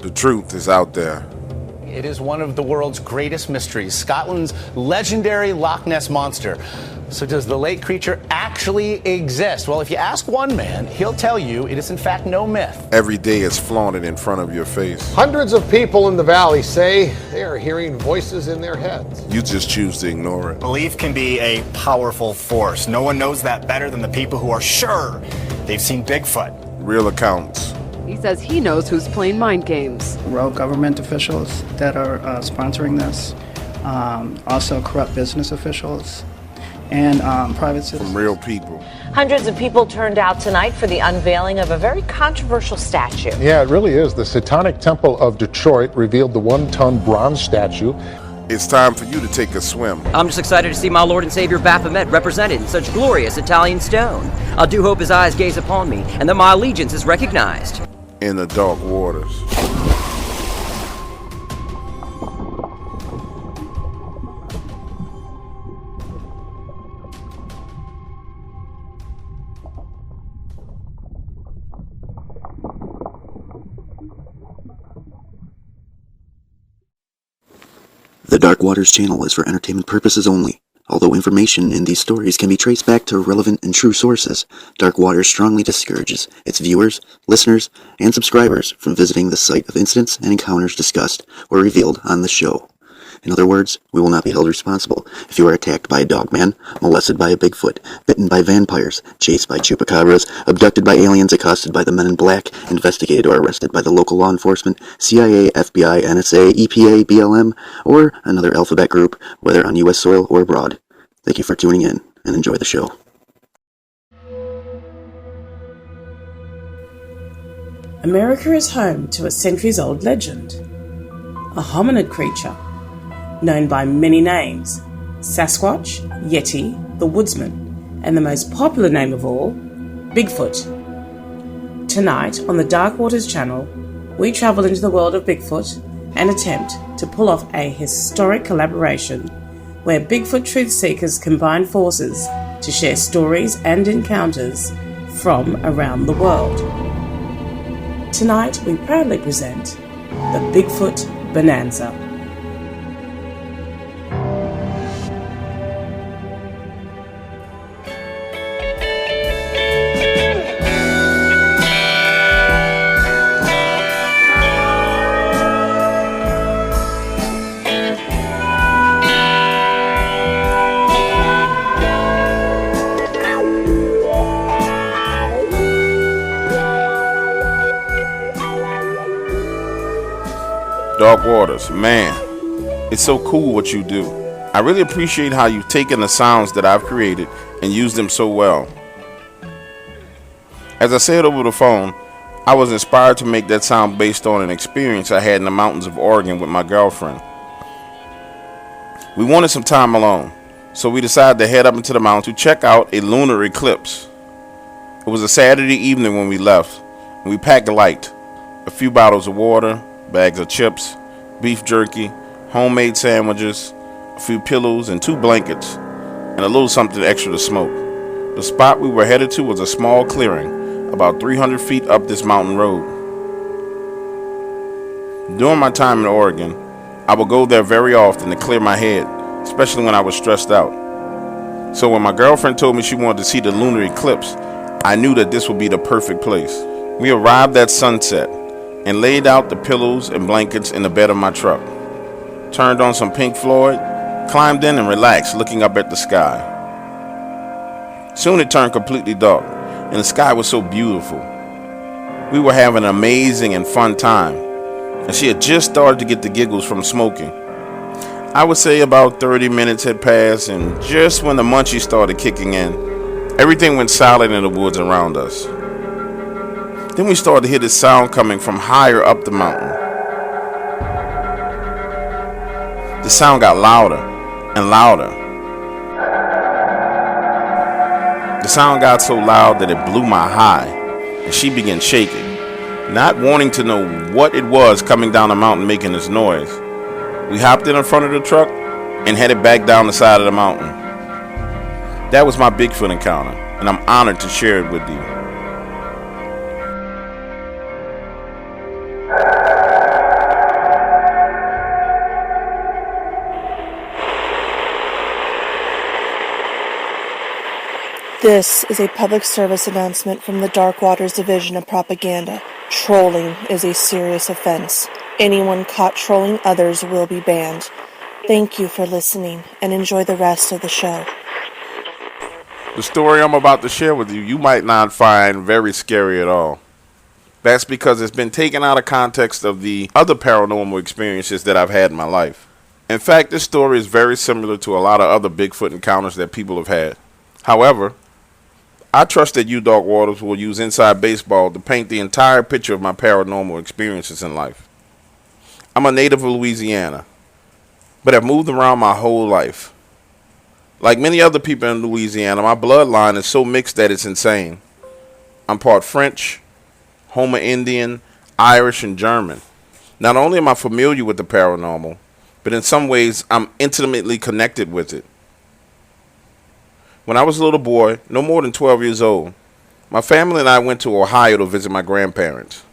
The truth is out there. It is one of the world's greatest mysteries, Scotland's legendary Loch Ness Monster. So does the lake creature actually exist? Well, if you ask one man, he'll tell you it is in fact no myth. Every day it's flaunted in front of your face. Hundreds of people in the valley say they are hearing voices in their heads. You just choose to ignore it. Belief can be a powerful force. No one knows that better than the people who are sure they've seen Bigfoot. Real accounts. He says he knows who's playing mind games. Rogue government officials that are sponsoring this, also corrupt business officials, and private citizens. From real people. Hundreds of people turned out tonight for the unveiling of a very controversial statue. Yeah, it really is. The Satanic Temple of Detroit revealed the one-ton bronze statue. It's time for you to take a swim. I'm just excited to see my Lord and Savior Baphomet represented in such glorious Italian stone. I do hope his eyes gaze upon me, and that my allegiance is recognized. In the dark waters. The Dark Waters channel is for entertainment purposes only. Although information in these stories can be traced back to relevant and true sources, Dark Waters strongly discourages its viewers, listeners, and subscribers from visiting the site of incidents and encounters discussed or revealed on the show. In other words, we will not be held responsible if you are attacked by a Dogman, molested by a Bigfoot, bitten by vampires, chased by chupacabras, abducted by aliens, accosted by the Men in Black, investigated or arrested by the local law enforcement, CIA, FBI, NSA, EPA, BLM, or another alphabet group, whether on U.S. soil or abroad. Thank you for tuning in, and enjoy the show. America is home to a centuries-old legend. A hominid creature, known by many names: Sasquatch, Yeti, the Woodsman, and the most popular name of all, Bigfoot. Tonight, on the Dark Waters channel, we travel into the world of Bigfoot and attempt to pull off a historic collaboration where Bigfoot truth seekers combine forces to share stories and encounters from around the world. Tonight, we proudly present the Bigfoot Bonanza. Dark Waters, man, it's so cool what you do. I really appreciate how you've taken the sounds that I've created and used them so well. As I said over the phone, I was inspired to make that sound based on an experience I had in the mountains of Oregon with my girlfriend. We wanted some time alone, so we decided to head up into the mountains to check out a lunar eclipse. It was a Saturday evening when we left, and we packed light: a few bottles of water, bags of chips, beef jerky, homemade sandwiches, a few pillows and 2 blankets, and a little something extra to smoke. The spot we were headed to was a small clearing about 300 feet up this mountain road. During my time in Oregon, I would go there very often to clear my head, especially when I was stressed out. So when my girlfriend told me she wanted to see the lunar eclipse, I knew that this would be the perfect place. We arrived at sunset and laid out the pillows and blankets in the bed of my truck, turned on some Pink Floyd, climbed in and relaxed, looking up at the sky. Soon it turned completely dark, and the sky was so beautiful. We were having an amazing and fun time, and she had just started to get the giggles from smoking. I would say about 30 minutes had passed, and just when the munchies started kicking in, everything went silent in the woods around us. Then we started to hear this sound coming from higher up the mountain. The sound got louder and louder. The sound got so loud that it blew my high, and she began shaking, not wanting to know what it was coming down the mountain making this noise. We hopped in front of the truck and headed back down the side of the mountain. That was my Bigfoot encounter, and I'm honored to share it with you. This is a public service announcement from the Dark Waters Division of Propaganda. Trolling is a serious offense. Anyone caught trolling others will be banned. Thank you for listening, and enjoy the rest of the show. The story I'm about to share with you might not find very scary at all. That's because it's been taken out of context of the other paranormal experiences that I've had in my life. In fact, this story is very similar to a lot of other Bigfoot encounters that people have had. However, I trust that you, Dark Waters, will use Inside Baseball to paint the entire picture of my paranormal experiences in life. I'm a native of Louisiana, but have moved around my whole life. Like many other people in Louisiana, my bloodline is so mixed that it's insane. I'm part French, Homer Indian, Irish, and German. Not only am I familiar with the paranormal, but in some ways I'm intimately connected with it. When I was a little boy, no more than 12 years old, my family and I went to Ohio to visit my grandparents.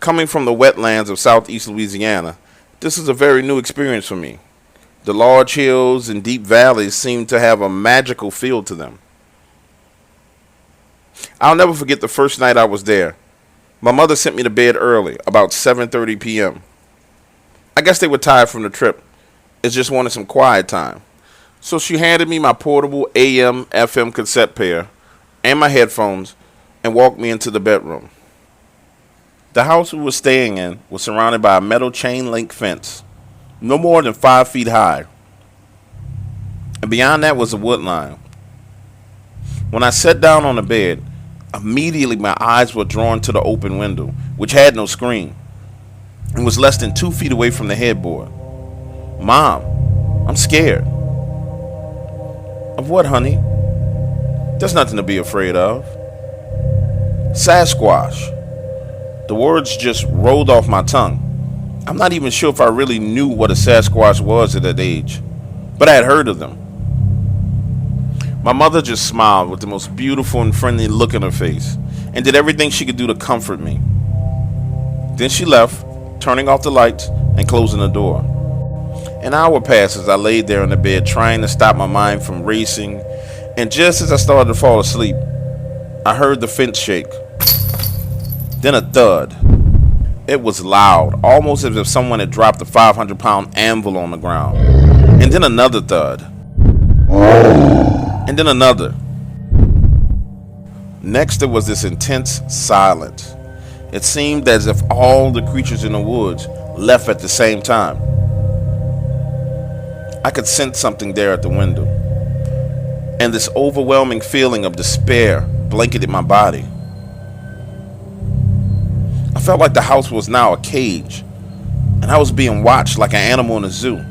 Coming from the wetlands of southeast Louisiana, this is a very new experience for me. The large hills and deep valleys seem to have a magical feel to them. I'll never forget the first night I was there. My mother sent me to bed early, about 7:30 p.m. I guess they were tired from the trip. It just wanted some quiet time. So she handed me my portable AM/FM cassette player and my headphones and walked me into the bedroom. The house we were staying in was surrounded by a metal chain link fence, no more than 5 feet high. And beyond that was a wood line. When I sat down on the bed, immediately my eyes were drawn to the open window, which had no screen, and was less than 2 feet away from the headboard. Mom, I'm scared. Of what, honey? There's nothing to be afraid of. Sasquatch. The words just rolled off my tongue. I'm not even sure if I really knew what a Sasquatch was at that age, but I had heard of them. My mother just smiled with the most beautiful and friendly look in her face and did everything she could do to comfort me. Then she left, turning off the lights and closing the door. An hour passed as I laid there in the bed trying to stop my mind from racing, and just as I started to fall asleep, I heard the fence shake. Then a thud. It was loud, almost as if someone had dropped a 500-pound anvil on the ground. And then another thud. And then another. Next, there was this intense silence. It seemed as if all the creatures in the woods left at the same time. I could sense something there at the window, and this overwhelming feeling of despair blanketed my body. I felt like the house was now a cage, and I was being watched like an animal in a zoo.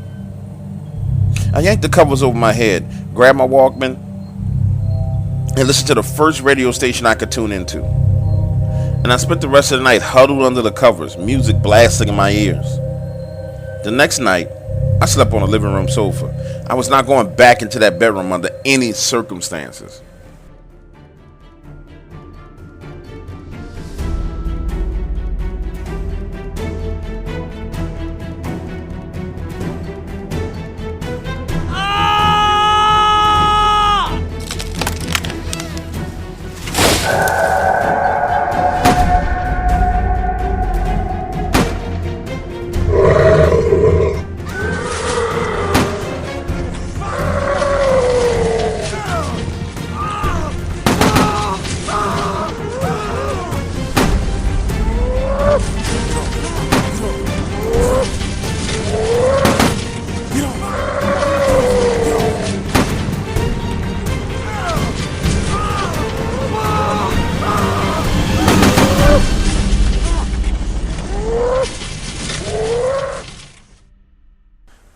I yanked the covers over my head, grabbed my Walkman, and listened to the first radio station I could tune into. And I spent the rest of the night huddled under the covers, music blasting in my ears. The next night, I slept on a living room sofa. I was not going back into that bedroom under any circumstances.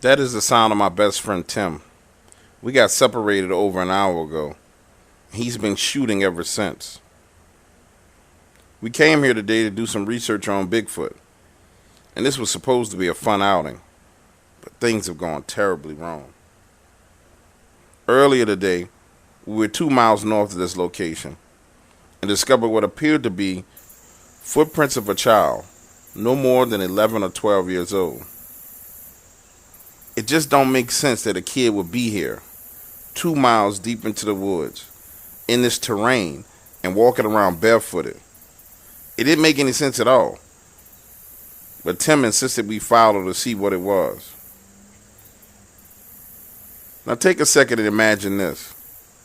That is the sound of my best friend Tim. We got separated over an hour ago. He's been shooting ever since. We came here today to do some research on Bigfoot, and this was supposed to be a fun outing, but things have gone terribly wrong. Earlier today, we were 2 miles north of this location and discovered what appeared to be footprints of a child, no more than 11 or 12 years old. It just don't make sense that a kid would be here, 2 miles deep into the woods, in this terrain and walking around barefooted. It didn't make any sense at all. But Tim insisted we follow to see what it was. Now take a second and imagine this.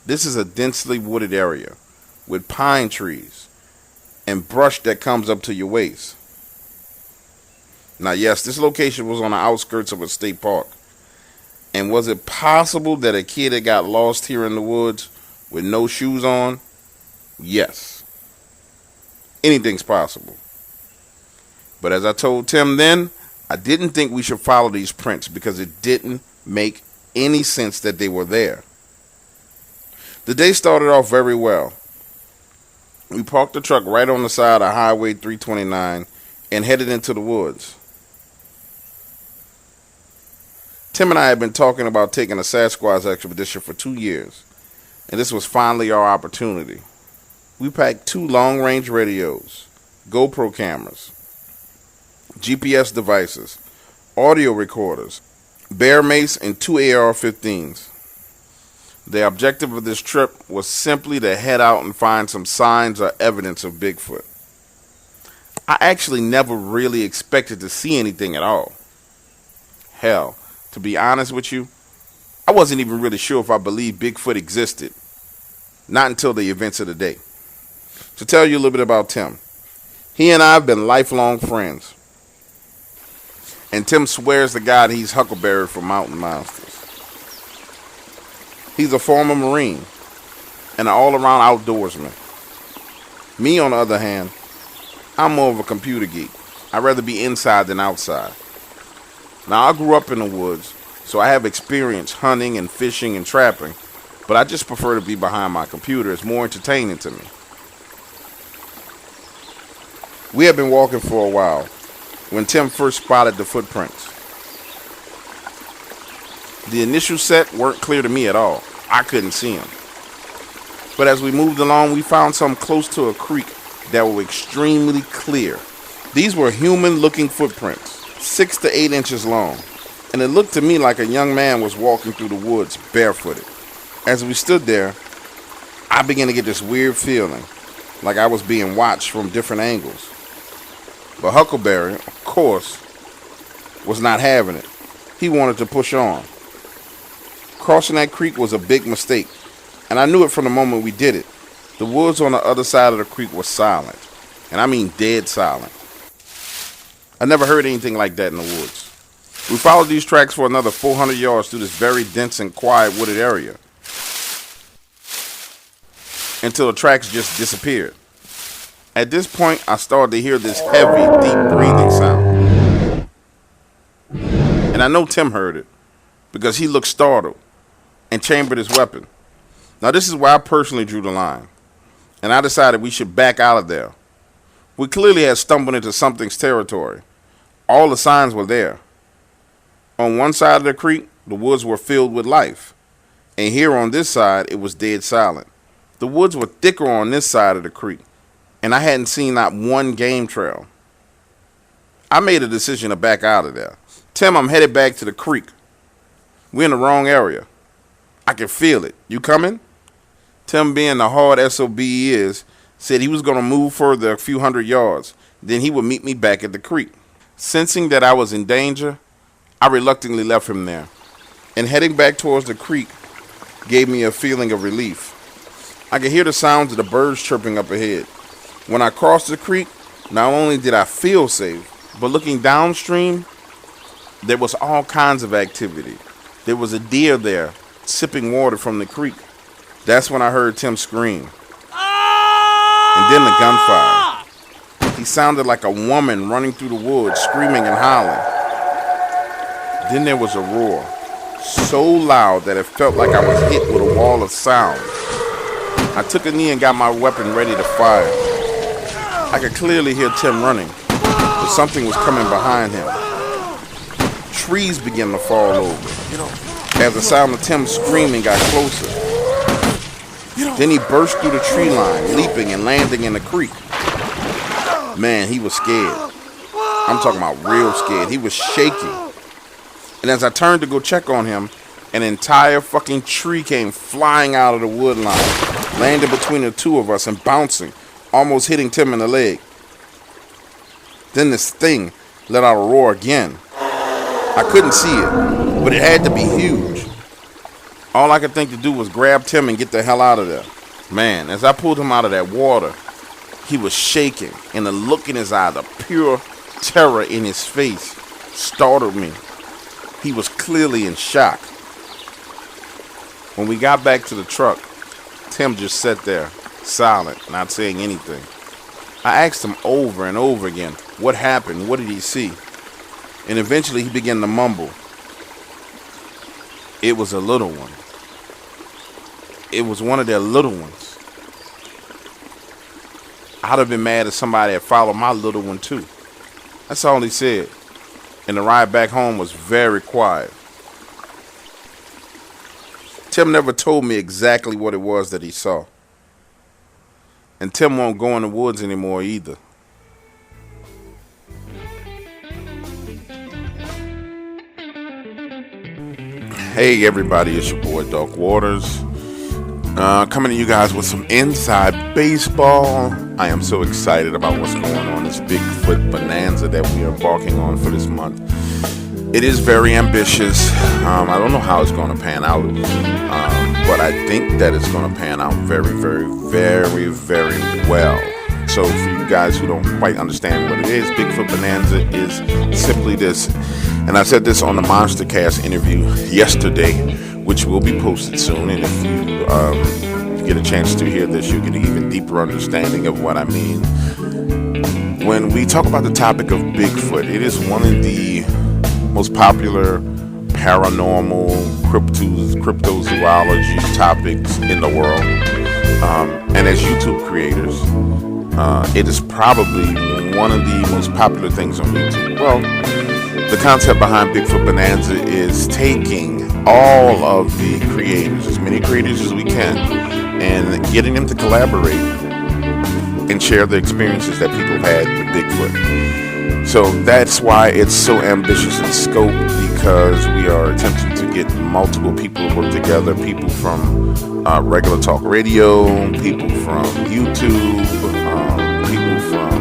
This is a densely wooded area with pine trees and brush that comes up to your waist. Now yes, this location was on the outskirts of a state park. And was it possible that a kid had got lost here in the woods with no shoes on? Yes. Anything's possible. But as I told Tim then, I didn't think we should follow these prints because it didn't make any sense that they were there. The day started off very well. We parked the truck right on the side of Highway 329 and headed into the woods. Tim and I had been talking about taking a Sasquatch expedition for 2 years, and this was finally our opportunity. We packed 2 long-range radios, GoPro cameras, GPS devices, audio recorders, bear mace, and 2 AR-15s. The objective of this trip was simply to head out and find some signs or evidence of Bigfoot. I actually never really expected to see anything at all. Hell, to be honest with you, I wasn't even really sure if I believed Bigfoot existed. Not until the events of the day. To tell you a little bit about Tim. He and I have been lifelong friends. And Tim swears to God he's Huckleberry from Mountain Monsters. He's a former Marine and an all-around outdoorsman. Me, on the other hand, I'm more of a computer geek. I'd rather be inside than outside. Now, I grew up in the woods, so I have experience hunting and fishing and trapping, but I just prefer to be behind my computer. It's more entertaining to me. We had been walking for a while when Tim first spotted the footprints. The initial set weren't clear to me at all. I couldn't see them. But as we moved along, we found some close to a creek that were extremely clear. These were human-looking footprints, 6 to 8 inches long, and it looked to me like a young man was walking through the woods barefooted. As we stood there, I began to get this weird feeling, like I was being watched from different angles. But Huckleberry, of course, was not having it. He wanted to push on. Crossing that creek was a big mistake, and I knew it from the moment we did it. The woods on the other side of the creek were silent, and I mean dead silent. I never heard anything like that in the woods. We followed these tracks for another 400 yards through this very dense and quiet wooded area until the tracks just disappeared. At this point, I started to hear this heavy, deep breathing sound. And I know Tim heard it because he looked startled and chambered his weapon. Now, this is where I personally drew the line, and I decided we should back out of there. We clearly had stumbled into something's territory. All the signs were there. On one side of the creek, the woods were filled with life, and here on this side, it was dead silent. The woods were thicker on this side of the creek, and I hadn't seen not one game trail. I made a decision to back out of there. Tim, I'm headed back to the creek. We're in the wrong area. I can feel it. You coming? Tim, being the hard SOB he is, said he was going to move further a few hundred yards. Then he would meet me back at the creek. Sensing that I was in danger, I reluctantly left him there. And heading back towards the creek gave me a feeling of relief. I could hear the sounds of the birds chirping up ahead. When I crossed the creek, not only did I feel safe, but looking downstream, there was all kinds of activity. There was a deer there, sipping water from the creek. That's when I heard Tim scream. And then the gunfire. He sounded like a woman running through the woods, screaming and howling. Then there was a roar, so loud that it felt like I was hit with a wall of sound. I took a knee and got my weapon ready to fire. I could clearly hear Tim running, but something was coming behind him. Trees began to fall over as the sound of Tim screaming got closer. Then he burst through the tree line, leaping and landing in the creek. Man, he was scared. I'm talking about real scared. He was shaking. And as I turned to go check on him, an entire fucking tree came flying out of the wood line. landing between the two of us and bouncing, almost hitting Tim in the leg. Then this thing let out a roar again. I couldn't see it, but it had to be huge. All I could think to do was grab Tim and get the hell out of there. Man, as I pulled him out of that water, he was shaking, and the look in his eye, the pure terror in his face, startled me. He was clearly in shock. When we got back to the truck, Tim just sat there, silent, not saying anything. I asked him over and over again, what happened? What did he see? And eventually he began to mumble. It was a little one. It was one of their little ones. I'd have been mad if somebody had followed my little one too. That's all he said. And the ride back home was very quiet. Tim never told me exactly what it was that he saw. And Tim won't go in the woods anymore either. Hey everybody, it's your boy Dark Waters. Coming to you guys with some inside baseball. I am so excited about what's going on, this Bigfoot Bonanza that we are embarking on for this month. It is very ambitious. I don't know how it's going to pan out, but I think that it's going to pan out very, very, very, very well. So for you guys who don't quite understand what it is, Bigfoot Bonanza is simply this. And I said this on the MosterCast interview yesterday, which will be posted soon. And if you get a chance to hear this, you'll get an even deeper understanding of what I mean. When we talk about the topic of Bigfoot, it is one of the most popular paranormal cryptozoology topics in the world. And as YouTube creators, it is probably one of the most popular things on YouTube. Well, the concept behind Bigfoot Bonanza is taking all of the creators, as many creators as we can, and getting them to collaborate and share the experiences that people have had with Bigfoot. So that's why it's so ambitious in scope, because we are attempting to get multiple people to work together, people from regular talk radio, people from YouTube, people from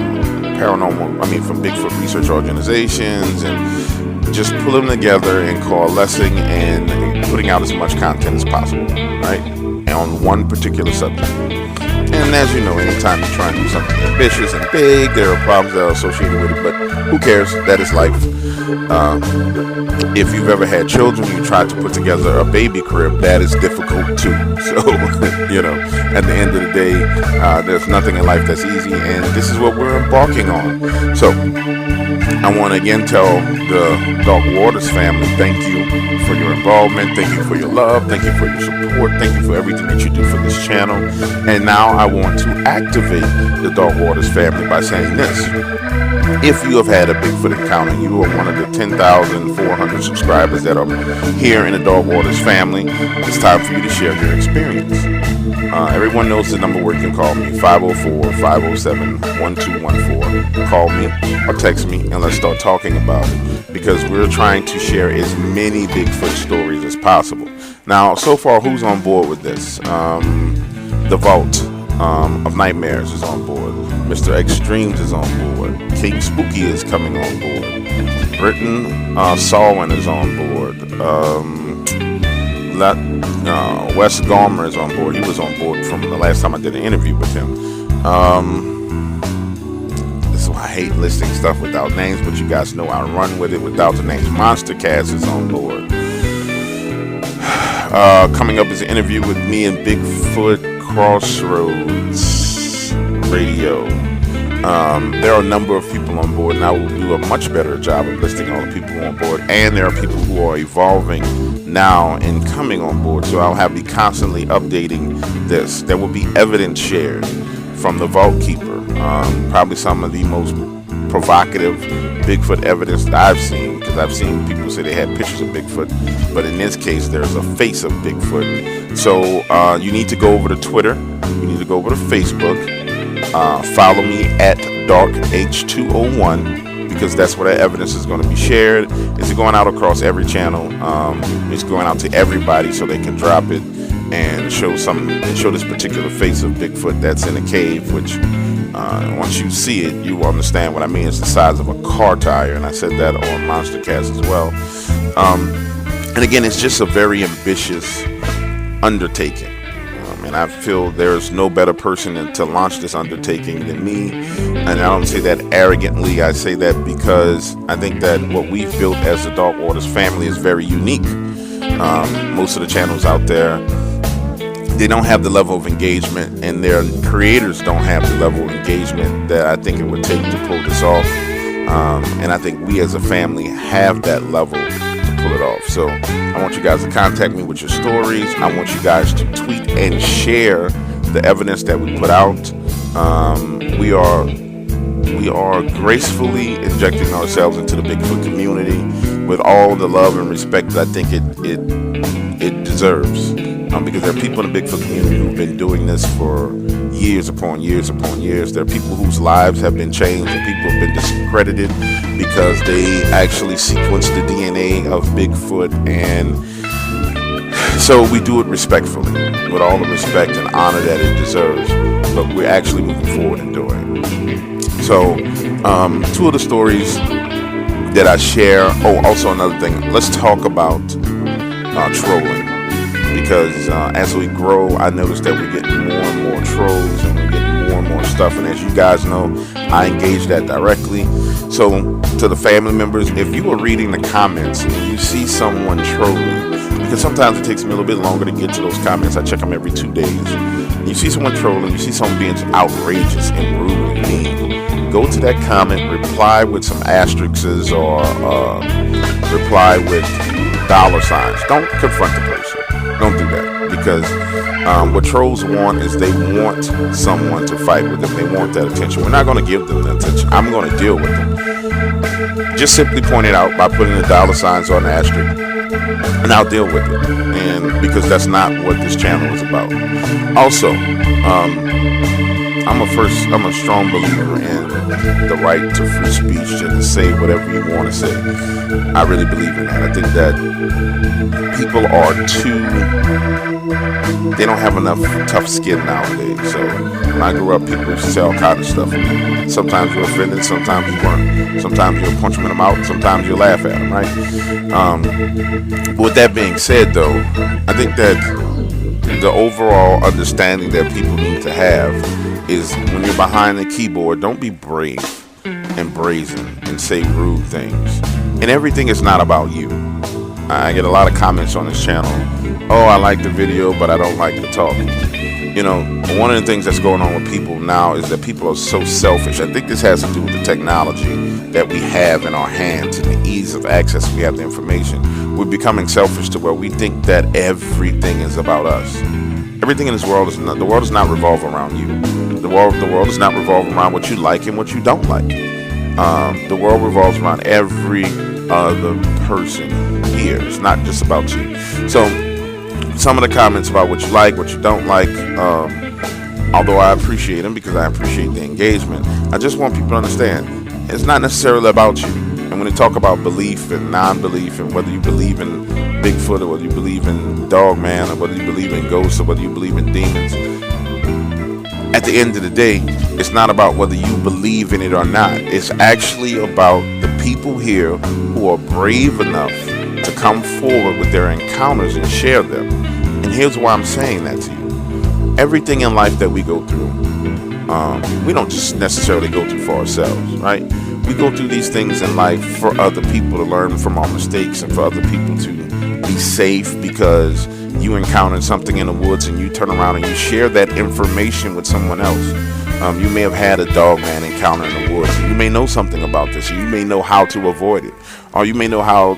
from Bigfoot research organizations, and just pull them together and coalescing and putting out as much content as possible, right? And on one particular subject. And as you know, anytime you try and do something ambitious and big, there are problems that are associated with it, but who cares? That is life. If you've ever had children, you try to put together a baby crib, that is difficult too. So, at the end of the day, there's nothing in life that's easy, and this is what we're embarking on. So, I want to again tell the Dark Waters family, thank you for your involvement, thank you for your love, thank you for your support, thank you for everything that you do for this channel. And now I want to activate the Dark Waters family by saying this. If you have had a Bigfoot encounter, you are one of the 10,400 subscribers that are here in the Dark Waters family. It's time for you to share your experience. Everyone knows the number where you can call me, 504-507-1214. Call me or text me and let's start talking about it, because we're trying to share as many Bigfoot stories as possible. Now, so far, who's on board with this? The Vault of Nightmares is on board. Mr. Extremes is on board. King Spooky is coming on board. Britton Salwin is on board. Wes Garmer is on board. He was on board from the last time I did an interview with him. This is why I hate listing stuff without names, but you guys know I run with it without the names. MosterCast is on board. Coming up is an interview with me and Bigfoot Crossroads Radio. There are a number of people on board, and I will do a much better job of listing all the people on board. And there are people who are evolving now and coming on board, so I'll be constantly updating this. There will be evidence shared from the Vault Keeper, probably some of the most provocative Bigfoot evidence that I've seen, because I've seen people say they had pictures of Bigfoot, but in this case there's a face of Bigfoot. So you need to go over to Twitter, you need to go over to Facebook, follow me at DarkH201, because that's where that evidence is going to be shared. It's going out across every channel. It's going out to everybody so they can drop it. and show this particular face of Bigfoot that's in a cave, which once you see it, you will understand what I mean. It's the size of a car tire, and I said that on MosterCast as well. And again, it's just a very ambitious undertaking. And I feel there's no better person to launch this undertaking than me. And I don't say that arrogantly. I say that because I think that what we've built as the Dark Waters family is very unique. Most of the channels out there, they don't have the level of engagement, and their creators don't have the level of engagement that I think it would take to pull this off. And I think we as a family have that level to pull it off. So I want you guys to contact me with your stories. I want you guys to tweet and share the evidence that we put out. We are gracefully injecting ourselves into the Bigfoot community with all the love and respect that I think it deserves. Because there are people in the Bigfoot community who've been doing this for years upon years upon years. There are people whose lives have been changed, and people have been discredited because they actually sequenced the DNA of Bigfoot. And so we do it respectfully, with all the respect and honor that it deserves. But we're actually moving forward and doing it. So, two of the stories that I share. Oh, also another thing. Let's talk about trolling. Because as we grow, I notice that we get more and more trolls, and we get more and more stuff. And as you guys know, I engage that directly. So to the family members, if you are reading the comments and you see someone trolling, because sometimes it takes me a little bit longer to get to those comments. I check them every 2 days. You see someone trolling, you see someone being outrageous and rude and mean, go to that comment, reply with some asterisks or reply with $signs. Don't confront the person. Don't do that, because what trolls want is they want someone to fight with them. They want that attention. We're not going to give them that attention. I'm going to deal with them. Just simply point it out by putting the $signs on the asterisk, and I'll deal with it. And because that's not what this channel is about. Also, I'm a strong believer in the right to free speech and to say whatever you want to say. I really believe in that. I think that people are they don't have enough tough skin nowadays. So when I grew up, people used to say all kinds of stuff. Sometimes you're offended, sometimes you weren't. Sometimes you'll punch them in the mouth, sometimes you'll laugh at them, right? With that being said, though, I think that the overall understanding that people need to have is when you're behind the keyboard, don't be brave and brazen and say rude things. And everything is not about you. I get a lot of comments on this channel. Oh, I like the video, but I don't like the talk. You know, one of the things that's going on with people now is that people are so selfish. I think this has to do with the technology that we have in our hands and the ease of access we have to information. We're becoming selfish to where we think that everything is about us. Everything in this world the world does not revolve around you. The world does not revolve around what you like and what you don't like. The world revolves around every other person here. It's not just about you. So some of the comments about what you like, what you don't like, although I appreciate them because I appreciate the engagement, I just want people to understand it's not necessarily about you. And when they talk about belief and non-belief, and whether you believe in Bigfoot or whether you believe in Dogman or whether you believe in ghosts or whether you believe in demons, at the end of the day, it's not about whether you believe in it or not. It's actually about the people here who are brave enough to come forward with their encounters and share them. And here's why I'm saying that to you. Everything in life that we go through, we don't just necessarily go through for ourselves, right? We go through these things in life for other people to learn from our mistakes and for other people to be safe, because you encountered something in the woods and you turn around and you share that information with someone else. You may have had a Dogman encounter in the woods. You may know something about this. You may know how to avoid it. Or you may know how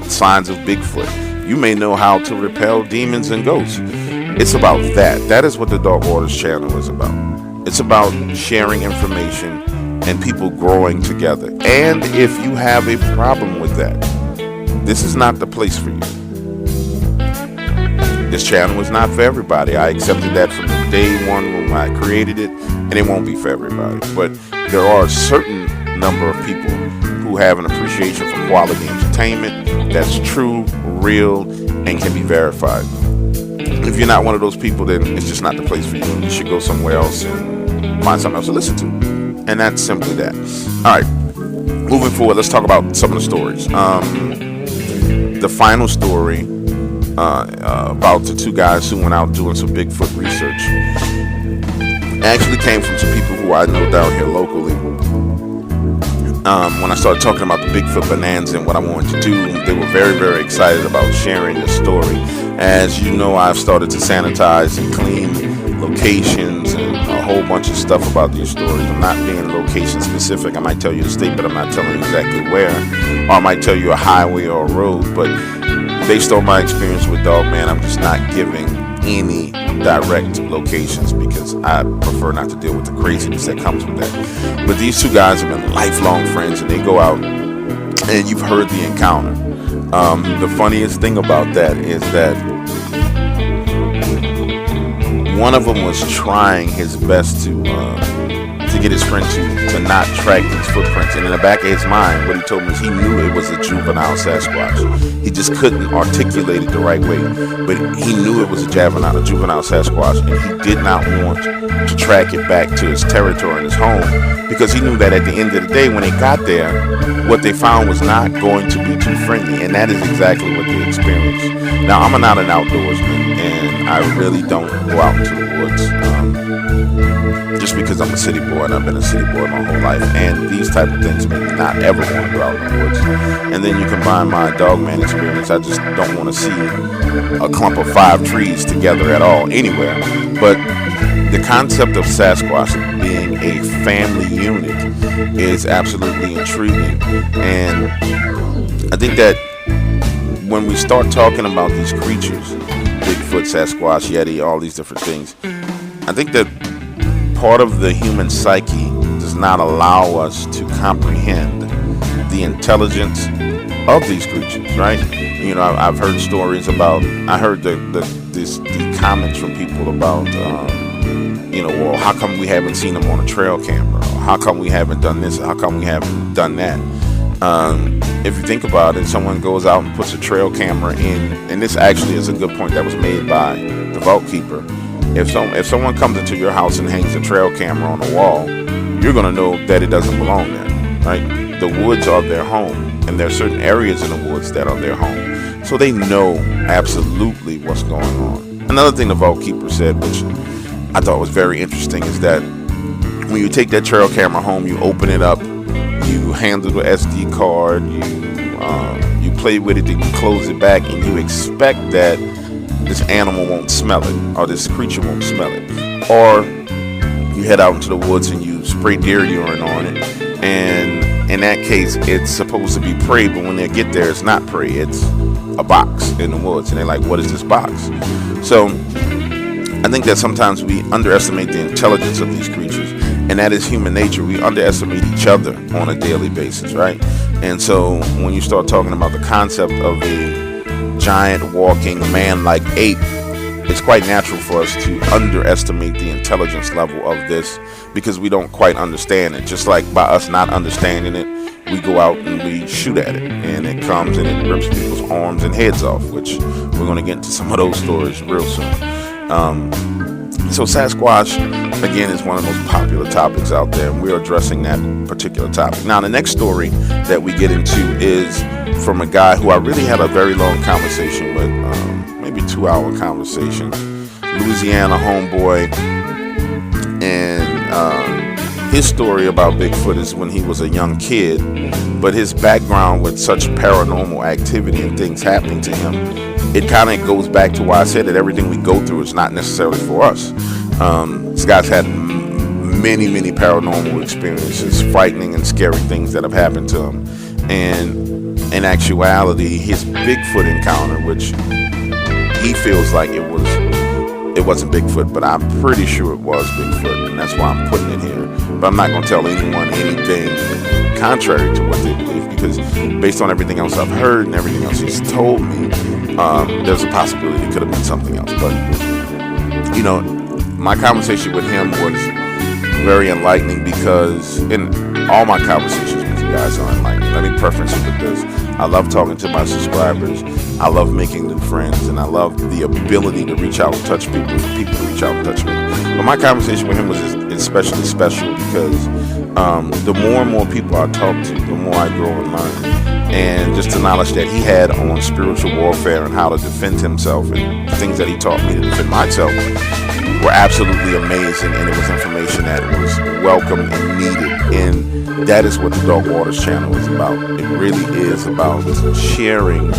signs of Bigfoot. You may know how to repel demons and ghosts. It's about that. That is what the Dark Waters channel is about. It's about sharing information and people growing together. And if you have a problem with that, this is not the place for you. This channel is not for everybody. I accepted that from the day one when I created it, and it won't be for everybody. But there are a certain number of people who have an appreciation for quality entertainment that's true, real, and can be verified. if you're not one of those people, then it's just not the place for you. You should go somewhere else and find something else to listen to. And that's simply that. All right, moving forward, let's talk about some of the stories. The final story about the two guys who went out doing some Bigfoot research actually came from some people who I know down here locally. When I started talking about the Bigfoot Bonanza and what I wanted to do, they were very, very excited about sharing the story. As you know, I've started to sanitize and clean locations and a whole bunch of stuff about these stories. I'm not being location specific. I might tell you the state, but I'm not telling you exactly where. Or I might tell you a highway or a road. But based on my experience with Dogman, I'm just not giving any direct locations because I prefer not to deal with the craziness that comes with that. But these two guys have been lifelong friends, and they go out, and you've heard the encounter. The funniest thing about that is that one of them was trying his best to get his friend to not track these footprints, and in the back of his mind, what he told me is he knew it was a juvenile Sasquatch. He just couldn't articulate it the right way, but he knew it was a juvenile Sasquatch, and he did not want to track it back to his territory and his home, because he knew that at the end of the day, when they got there, what they found was not going to be too friendly, and that is exactly what they experienced. Now, I'm not an outdoorsman, and I really don't go out into the woods, just because I'm a city boy, and I've been a city boy my whole life, and these type of things make me not ever want to go out in the woods. And then you combine my Dogman experience, I just don't want to see a clump of 5 trees together at all anywhere. But the concept of Sasquatch being a family unit is absolutely intriguing, and I think that when we start talking about these creatures, Bigfoot, Sasquatch, Yeti, all these different things, I think that part of the human psyche does not allow us to comprehend the intelligence of these creatures, right? You know, I've heard stories about, I heard the comments from people about, well, how come we haven't seen them on a trail camera? Or how come we haven't done this? How come we haven't done that? If you think about it, someone goes out and puts a trail camera in, and this actually is a good point that was made by the vault keeper. If someone comes into your house and hangs a trail camera on the wall, you're going to know that it doesn't belong there, right? The woods are their home, and there are certain areas in the woods that are their home. So they know absolutely what's going on. Another thing the vault keeper said, which I thought was very interesting, is that when you take that trail camera home, you open it up, you handle the SD card, you play with it, then you close it back, and you expect that this animal won't smell it, or this creature won't smell it. Or you head out into the woods and you spray deer urine on it, and in that case, it's supposed to be prey, but when they get there, it's not prey, it's a box in the woods, and they're like, what is this box? So I think that sometimes we underestimate the intelligence of these creatures, and that is human nature. We underestimate each other on a daily basis, right? And so when you start talking about the concept of a giant walking man-like ape, it's quite natural for us to underestimate the intelligence level of this because we don't quite understand it. Just like by us not understanding it, we go out and we shoot at it, and it comes and it rips people's arms and heads off, which we're going to get into some of those stories real soon. So Sasquatch, again, is one of the most popular topics out there, and we're addressing that particular topic. Now, the next story that we get into is from a guy who I really had a very long conversation with, maybe 2-hour conversation, Louisiana homeboy, and his story about Bigfoot is when he was a young kid, but his background with such paranormal activity and things happening to him, it kind of goes back to why I said that everything we go through is not necessarily for us. This guy's had many, many paranormal experiences, frightening and scary things that have happened to him. And in actuality, his Bigfoot encounter, which he feels like it wasn't Bigfoot, but I'm pretty sure it was Bigfoot, and that's why I'm putting it here. But I'm not going to tell anyone anything contrary to what they believe, because based on everything else I've heard and everything else he's told me, there's a possibility it could have been something else. But, my conversation with him was very enlightening, because in all my conversations with you guys aren't like me. Let me preference it with this. I love talking to my subscribers. I love making new friends, and I love the ability to reach out and touch people, for people to reach out and touch me. But my conversation with him was especially special because the more and more people I talk to, the more I grow and learn. And just the knowledge that he had on spiritual warfare and how to defend himself and things that he taught me to defend myself were absolutely amazing, and it was information that was welcome and needed. And that is what the Dog Waters channel is about. It really is about sharing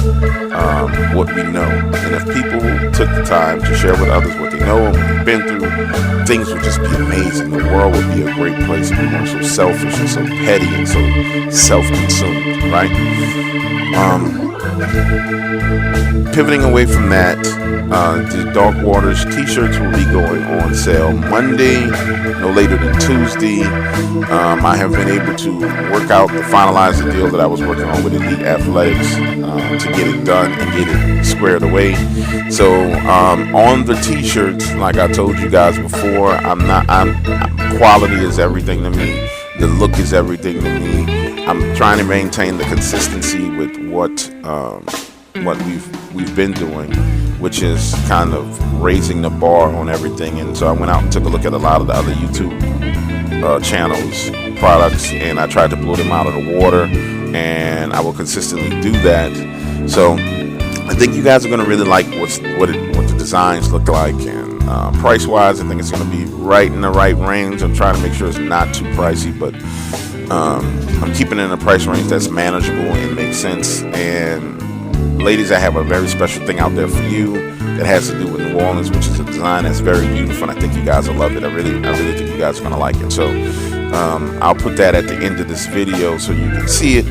what we know. And if people took the time to share with others what they know and what they've been through, things would just be amazing. The world would be a great place if we weren't so selfish and so petty and so self-consumed, right? Pivoting away from that, the Dog Waters t-shirts will be going on sale Monday, no later than Tuesday. I have been able to finalize the deal that I was working on with Elite Athletics to get it done and get it squared away. So on the t-shirts, like I told you guys before, quality is everything to me. The look is everything to me. I'm trying to maintain the consistency with what we've been doing, which is kind of raising the bar on everything. And so I went out and took a look at a lot of the other YouTube channels, products, and I tried to blow them out of the water, and I will consistently do that. So I think you guys are going to really like what the designs look like, and price-wise, I think it's going to be right in the right range. I'm trying to make sure it's not too pricey, but I'm keeping it in a price range that's manageable and makes sense. And ladies, I have a very special thing out there for you that has to do with New Orleans, which is a design that's very beautiful, and I think you guys will love it. I really think you guys are going to like it. So I'll put that at the end of this video so you can see it.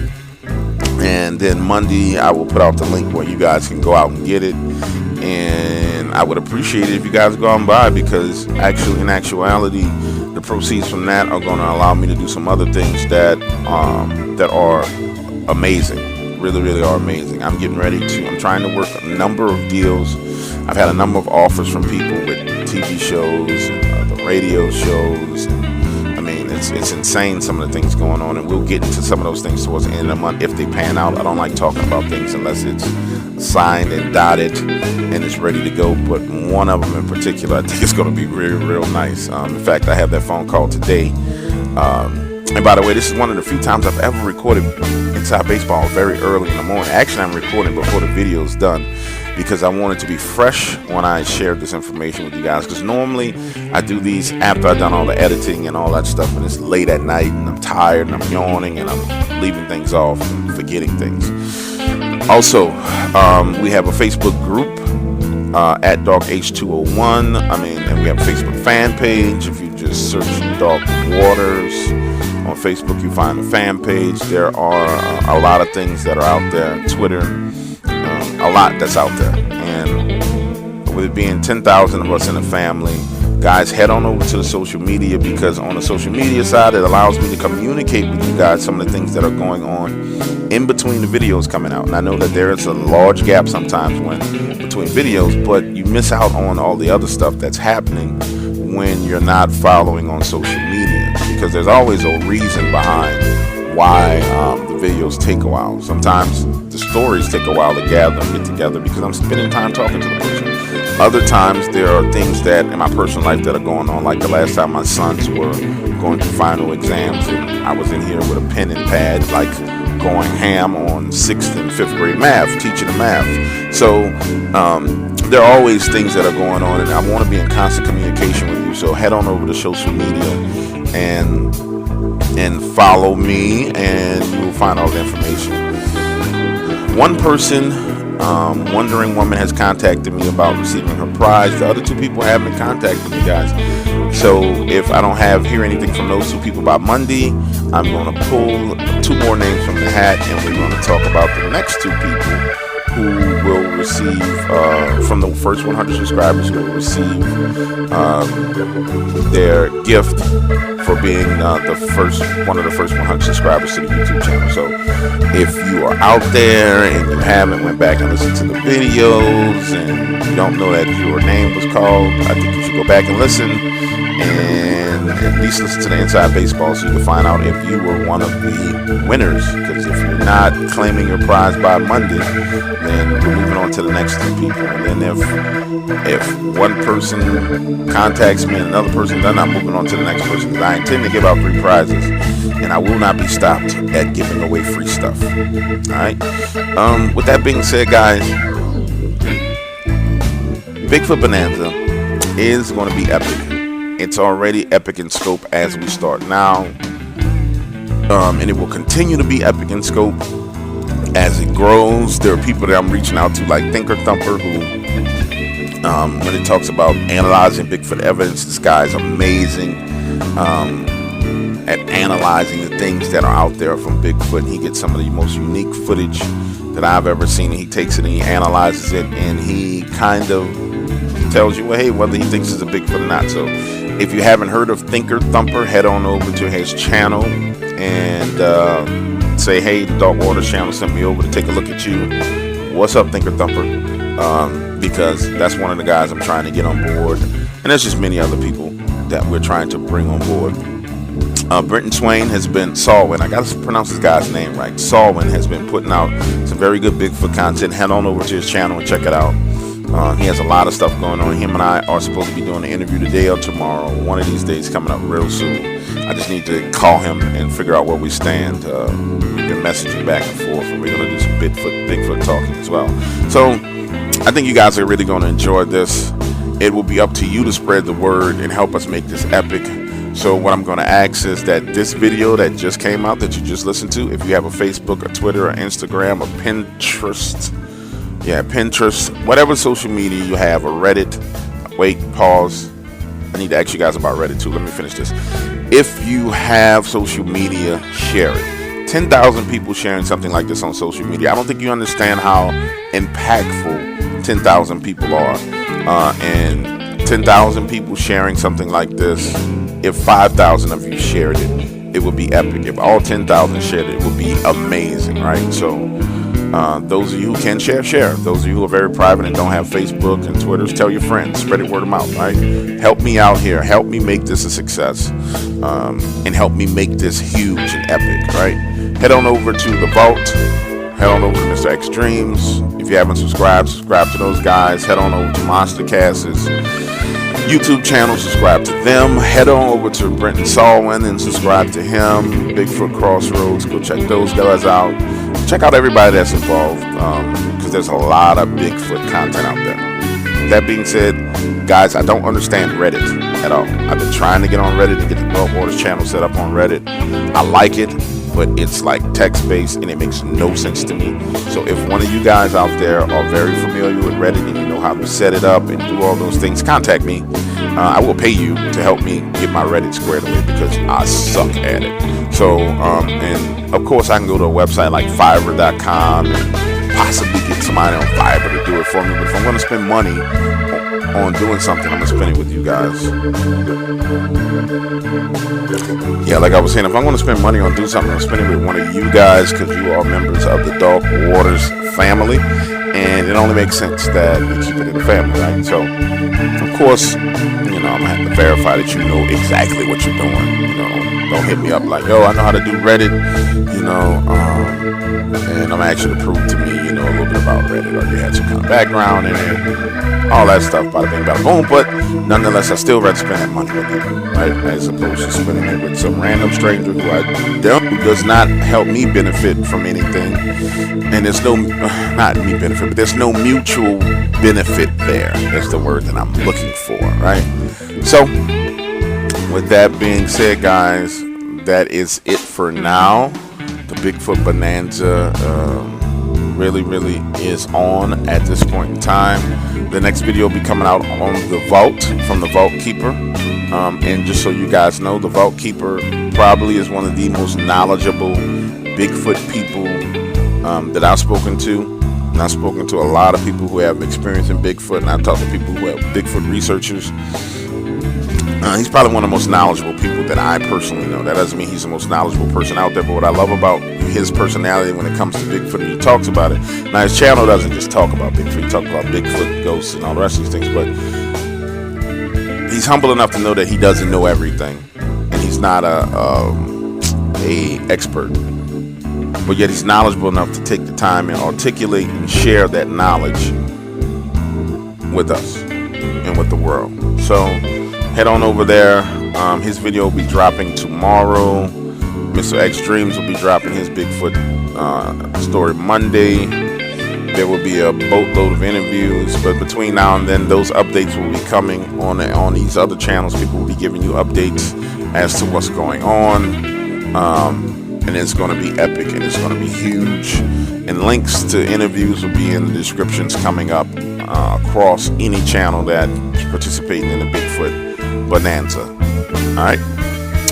And then Monday, I will put out the link where you guys can go out and get it. And I would appreciate it if you guys go out and buy, because actually, in actuality, the proceeds from that are going to allow me to do some other things that are amazing. Really are amazing. I'm trying to work a number of deals. I've had a number of offers from people with TV shows, the radio shows. I mean, it's insane, some of the things going on, and we'll get into some of those things towards the end of the month if they pan out. I don't like talking about things unless it's signed and dotted and it's ready to go, but one of them in particular, I think it's going to be real nice. In fact, I have that phone call today. And by the way, this is one of the few times I've ever recorded Inside Baseball very early in the morning. Actually, I'm recording before the video is done because I want it to be fresh when I share this information with you guys. Because normally I do these after I've done all the editing and all that stuff, and it's late at night and I'm tired and I'm yawning and I'm leaving things off and forgetting things. Also, we have a Facebook group at DogH201. And we have a Facebook fan page. If you just search Dog Waters on Facebook, you find the fan page. There are a lot of things that are out there. Twitter, a lot that's out there. And with it being 10,000 of us in the family, guys, head on over to the social media, because on the social media side, it allows me to communicate with you guys some of the things that are going on in between the videos coming out. And I know that there is a large gap sometimes between videos, but you miss out on all the other stuff that's happening when you're not following on social media, because there's always a reason behind why the videos take a while. Sometimes the stories take a while to gather and get together because I'm spending time talking to the person. Other times there are things that in my personal life that are going on, like the last time my sons were going through final exams and I was in here with a pen and pad, like going ham on 6th and 5th grade math, teaching the math. So there are always things that are going on, and I want to be in constant communication with you. So head on over to social media and follow me, and you will find all the information. One person, Wondering Woman, has contacted me about receiving her prize. The other two people haven't contacted me, guys. So if I don't hear anything from those two people by Monday, I'm going to pull 2 more names from the hat, and we're going to talk about the next 2 people who will receive, from the first 100 subscribers, who will receive their gift for being one of the first 100 subscribers to the YouTube channel. So if you are out there and you haven't went back and listened to the videos and you don't know that your name was called, I think you should go back and listen. And and at least listen to the Inside Baseball so you can find out if you were one of the winners. Because if you're not claiming your prize by Monday, then we're moving on to the next 2 people. And then if one person contacts me and another person doesn't, I'm moving on to the next person. Because I intend to give out 3 prizes, and I will not be stopped at giving away free stuff. All right. With that being said, guys, Bigfoot Bonanza is going to be epic. It's already epic in scope as we start now, and it will continue to be epic in scope as it grows. There are people that I'm reaching out to, like Thinker Thumper, who, when it talks about analyzing Bigfoot evidence, this guy is amazing at analyzing the things that are out there from Bigfoot. And he gets some of the most unique footage that I've ever seen. He takes it and he analyzes it, and he kind of tells you, well, hey, whether he thinks it's a Bigfoot or not. So if you haven't heard of Thinker Thumper, head on over to his channel and say, hey, the Dark Waters channel sent me over to take a look at you. What's up, Thinker Thumper? Because that's one of the guys I'm trying to get on board. And there's just many other people that we're trying to bring on board. Brenton Swain has been, Salwin, I got to pronounce this guy's name right. Salwin has been putting out some very good Bigfoot content. Head on over to his channel and check it out. He has a lot of stuff going on. Him and I are supposed to be doing an interview today or tomorrow. One of these days coming up real soon. I just need to call him and figure out where we stand. We've been messaging back and forth, and we're going to do some Bigfoot talking as well. So I think you guys are really going to enjoy this. It will be up to you to spread the word and help us make this epic. So what I'm going to ask is that this video that just came out, that you just listened to, if you have a Facebook, a Twitter, or Instagram, or Pinterest, whatever social media you have, or Reddit. Wait, pause. I need to ask you guys about Reddit too. Let me finish this. If you have social media, share it. 10,000 people sharing something like this on social media. I don't think you understand how impactful 10,000 people are. And 10,000 people sharing something like this, if 5,000 of you shared it, it would be epic. If all 10,000 shared it, it would be amazing, right? So those of you who can share. Those of you who are very private and don't have Facebook and Twitter, tell your friends, spread it word of mouth, right? Help me out here. Help me make this a success, and help me make this huge and epic, right? Head on over to The Vault. Head on over to Mr. X Dreams. If you haven't subscribe to those guys. Head on over to MosterCast's YouTube channel, subscribe to them. Head on over to Brenton Salwin and subscribe to him. Bigfoot Crossroads, go check those guys out. Check out everybody that's involved, because there's a lot of Bigfoot content out there. That being said, guys, I don't understand Reddit at all. I've been trying to get on Reddit and get the Dark Waters channel set up on Reddit. I like it, but it's like text-based and it makes no sense to me. So if one of you guys out there are very familiar with Reddit and you know how to set it up and do all those things, contact me. I will pay you to help me get my Reddit squared away because I suck at it. So, and of course I can go to a website like Fiverr.com and possibly get somebody on Fiverr to do it for me. But if I'm going to spend money on doing something, I'm going to spend it with you guys. Yeah, like I was saying, if I'm going to spend money on doing something, I'm going to spend it with one of you guys because you are members of the Dark Waters family. And it only makes sense that you keep it in the family, right? So, of course, I'm going to have to verify that you know exactly what you're doing. Don't hit me up like, yo, I know how to do Reddit, and I'm going to ask you to prove to me, a little bit about Reddit, or you had some kind of background in it, all that stuff, bada bing, bada boom. But nonetheless, I still rather spend that money with you, right? As opposed to spending it with some random stranger who does not help me benefit from anything. And there's not me benefit, but there's no mutual benefit there. That's the word that I'm looking for, right? So, with that being said, guys, that is it for now. The Bigfoot Bonanza really is on at this point in time. The next video will be coming out on the Vault, from the Vault Keeper. And just so you guys know, the Vault Keeper probably is one of the most knowledgeable Bigfoot people that I've spoken to. And I've spoken to a lot of people who have experience in Bigfoot, and I've talked to people who have Bigfoot researchers. He's probably one of the most knowledgeable people that I personally know. That doesn't mean he's the most knowledgeable person out there, but what I love about his personality when it comes to Bigfoot, and he talks about it. Now, his channel doesn't just talk about Bigfoot. He talks about Bigfoot, ghosts, and all the rest of these things, but he's humble enough to know that he doesn't know everything, and he's not a expert, but yet he's knowledgeable enough to take the time and articulate and share that knowledge with us and with the world. So head on over there. His video will be dropping tomorrow. Mr. X Dreams will be dropping his Bigfoot story Monday. There will be a boatload of interviews, but between now and then, those updates will be coming on these other channels. People will be giving you updates as to what's going on, and it's going to be epic, and it's going to be huge. And links to interviews will be in the descriptions coming up across any channel that participating in the Bigfoot Bonanza. All right,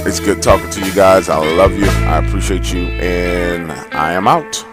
it's good talking to you guys. I love you. I appreciate you, and I am out.